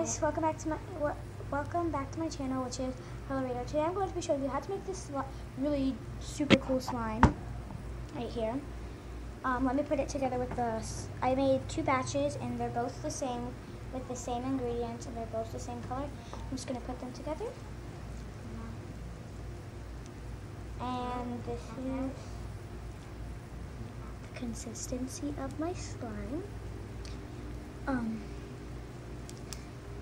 guys, welcome back to my channel, which is Colorado. Today I'm going to be showing you how to make this really super cool slime right here. Let me put it together with this. I made 2 batches and they're both the same with the same ingredients and they're both the same color. I'm just going to put them together. And this is the consistency of my slime.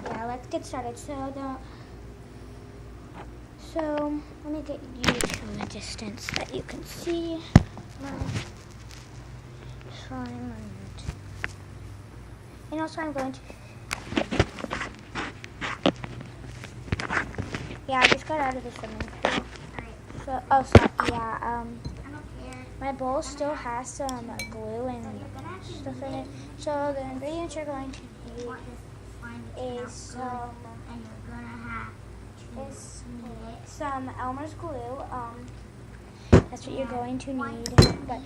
Yeah, let's get started. So let me get you to a distance that you can see my slime. And also I'm going to, yeah, I just got out of the swimming pool. So, my bowl still has some glue and stuff in it. So the ingredients you're going to need is some Elmer's glue. That's what you're going to need. But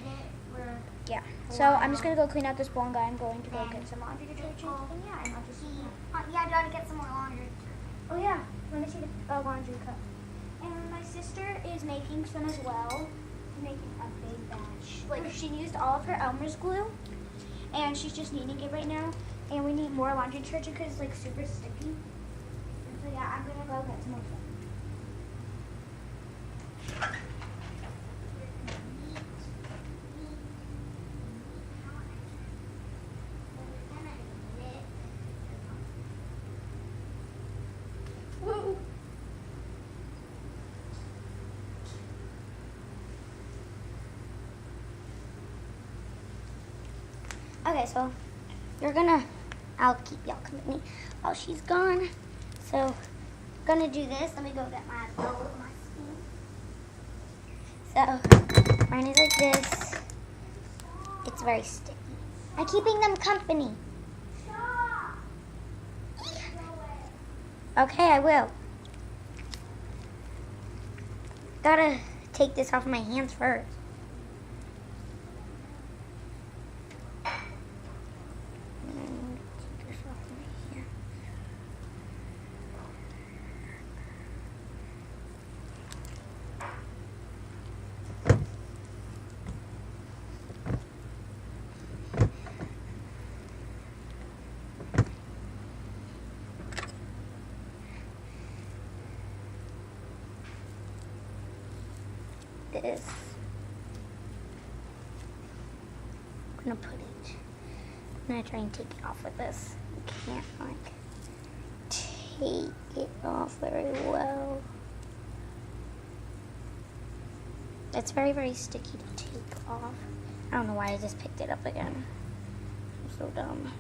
yeah, so I'm just gonna go clean out this bowl, and I'm going to go get some laundry detergent. Yeah, I gotta get some more laundry. Oh yeah, let me see the laundry cup. And my sister is making some as well. She's making a big batch. Like, she used all of her Elmer's glue, and she's just kneading it right now. And we need more laundry detergent because it's like super sticky. And so yeah, I'm gonna go get some more stuff. Woo! Okay, so I'll keep y'all company while she's gone. So, gonna do this. Let me go get my bowl with my spoon. So, mine is like this. It's very sticky. I'm keeping them company. Okay, I will. Gotta take this off my hands first. This. I'm gonna put it. I'm gonna try and take it off with this. You can't like take it off very well. It's very, very sticky to take off. I don't know why I just picked it up again. I'm so dumb.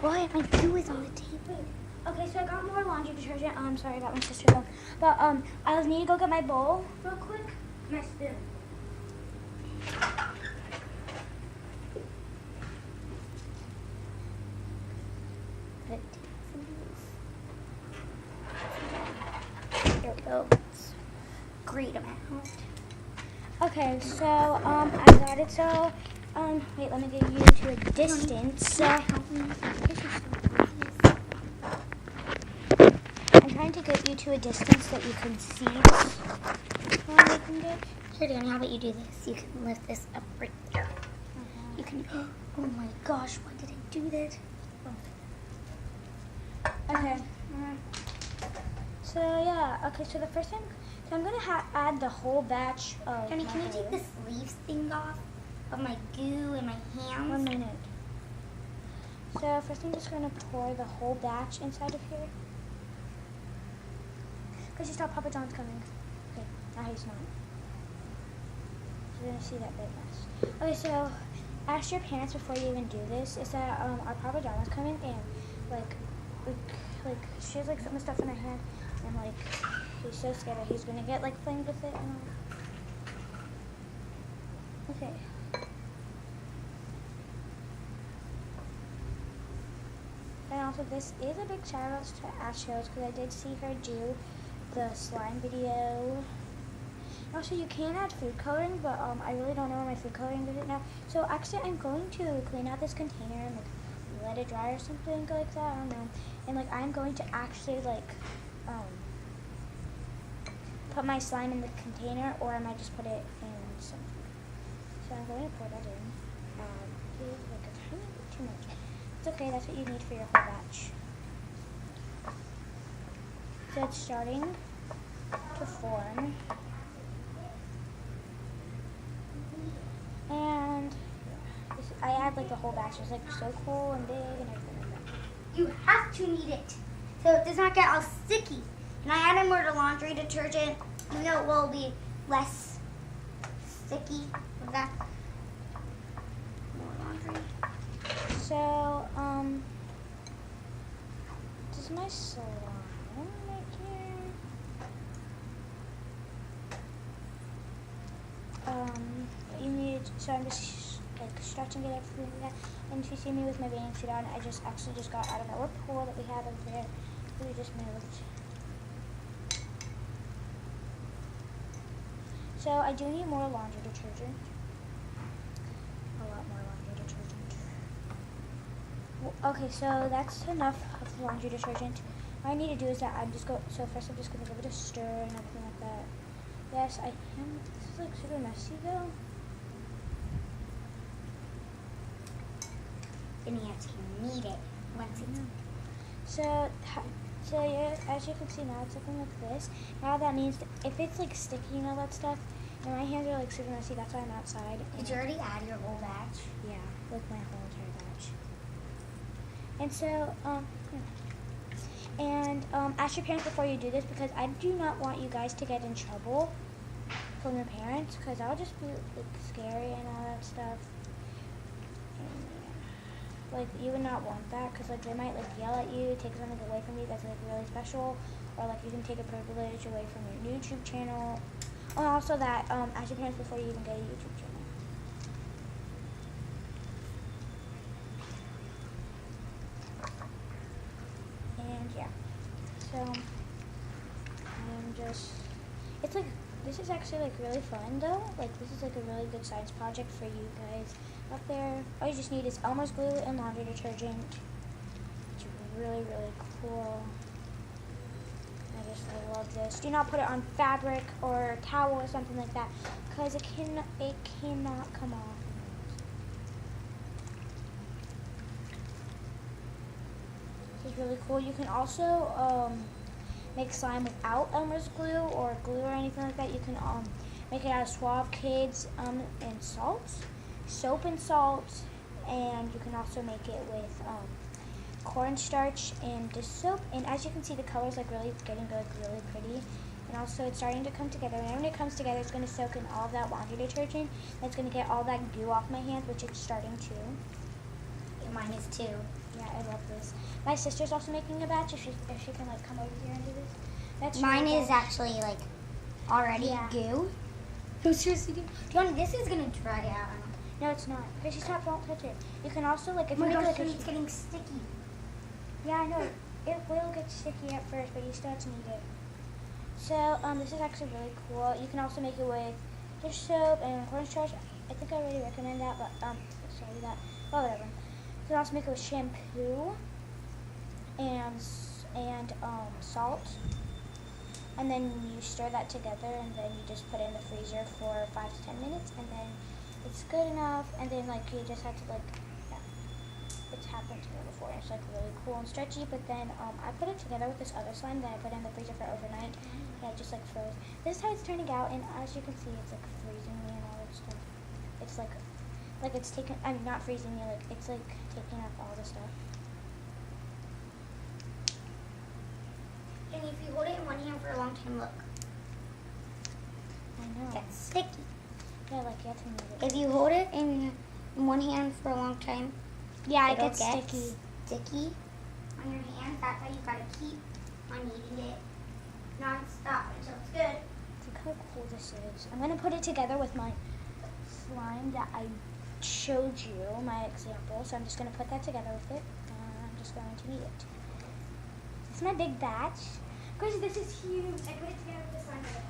What? My glue is on the table. Okay, so I got more laundry detergent. I'm sorry about my sister though. But I need to go get my bowl real quick. My spoon. There we go. Great amount. Okay, so I got it. So wait, let me get you to a distance. I'm trying to get you to a distance that you can see this. Here, Danny, how about you do this? You can lift this up right there. You can. Oh my gosh, why did I do that? Oh. Okay. So yeah. Okay. So the first thing. So I'm gonna add the whole batch of. Danny, can you take the sleeves thing off of my goo and my hands? 1 minute. So first I'm just going to pour the whole batch inside of here. Because you saw Papa John's coming. Okay, now he's not. So you're gonna see that big mess. Okay, so ask your parents before you even do this. Is that our Papa John is coming and like she has like some stuff in her hand and like he's so scared that he's gonna get like flamed with it and all. Okay. And also, this is a big shout out to Astros because I did see her do the slime video. Also, you can add food coloring, but I really don't know where my food coloring is now. So actually, I'm going to clean out this container and like let it dry or something like that. I don't know. And like I'm going to actually like put my slime in the container, or I might just put it in some food. So I'm going to pour that in. Like a tiny bit too much. It's okay, that's what you need for your whole batch. So it's starting to form. And I add like the whole batch. It's like so cool and big and everything like that. You have to knead it so it does not get all sticky. And I added more to laundry detergent. You know it will be less sticky with that. More laundry. So, this is my slime right here. You need, so I'm just like stretching it everything like that. And if you see me with my bathing suit on, I actually just got out of our pool that we had over there. We just moved. So I do need more laundry detergent. A lot more laundry detergent. Okay, so that's enough of the laundry detergent. What I need to do is that so first I'm just going to give it a stir and everything like that. Yes, I am. This is like super messy though. Then you have to knead it once it's So yeah, as you can see now, it's looking like this. Now that means that if it's like sticky and all that stuff, and my hands are like super messy, that's why I'm outside. Did you already add your whole batch? Yeah, like my whole entire batch. And so, ask your parents before you do this because I do not want you guys to get in trouble from your parents because that would just be like scary and all that stuff. And, yeah. Like you would not want that because like they might like yell at you, take something away from you that's like really special, or like you can take a privilege away from your YouTube channel. And also that ask your parents before you even get a YouTube channel. And yeah, so it's like, this is actually like really fun though. Like this is like a really good science project for you guys up there. All you just need is Elmer's glue and laundry detergent. It's really, really cool. I love this. Do not put it on fabric or towel or something like that because it cannot come off. This is really cool. You can also make slime without Elmer's glue or glue or anything like that. You can make it out of Suave Kids and salt, soap and salt, and you can also make it with cornstarch and dish soap. And as you can see, the color's like really getting like really pretty. And also it's starting to come together. And when it comes together, it's going to soak in all of that laundry detergent. That's going to get all that goo off my hands, which it's starting to. Yeah, mine is too. Yeah, I love this. My sister's also making a batch. If she can like come over here and do this. That's mine really is cool. actually like already goo. No, seriously, this is gonna dry out. No, it's not. Because you stop, don't touch it. You can also like if Oh you my make gosh, like it's getting sticky. Yeah, I know. It will get sticky at first, but you still have to knead it. So this is actually really cool. You can also make it with dish soap and cornstarch. I think I already recommend that, but sorry that. Well, whatever. You can also make it with shampoo and salt, and then you stir that together, and then you just put it in the freezer for 5 to 10 minutes, and then it's good enough. And then like you just have to like, yeah, it's happened to me before. It's like really cool and stretchy. But then I put it together with this other slime that I put in the freezer for overnight, and it just like froze. This is how it's turning out, and as you can see, it's like freezing me and all that stuff. It's like it's taking. I'm not freezing me. Like it's like taking up all the stuff. And if you hold it in one hand for a long time. Look, I know. it gets sticky. Yeah, like you have to move it. If you hold it in one hand for a long time, Yeah, it it'll gets get sticky. sticky on your hands. That's why you gotta keep on kneading it non-stop until it's good. Look how cool this is. I'm going to put it together with my slime that I showed you, my example. So I'm just going to put that together with it. And I'm just going to knead it. This is my big batch. Guys, this is huge. I put it together with the slime that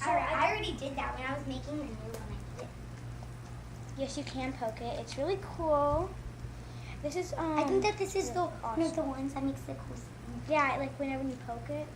I had. So I already did that when I was making the new one. I did it. Yes, you can poke it. It's really cool. This is I think that this is really one of the ones that makes the cool sound. Yeah, like whenever you poke it.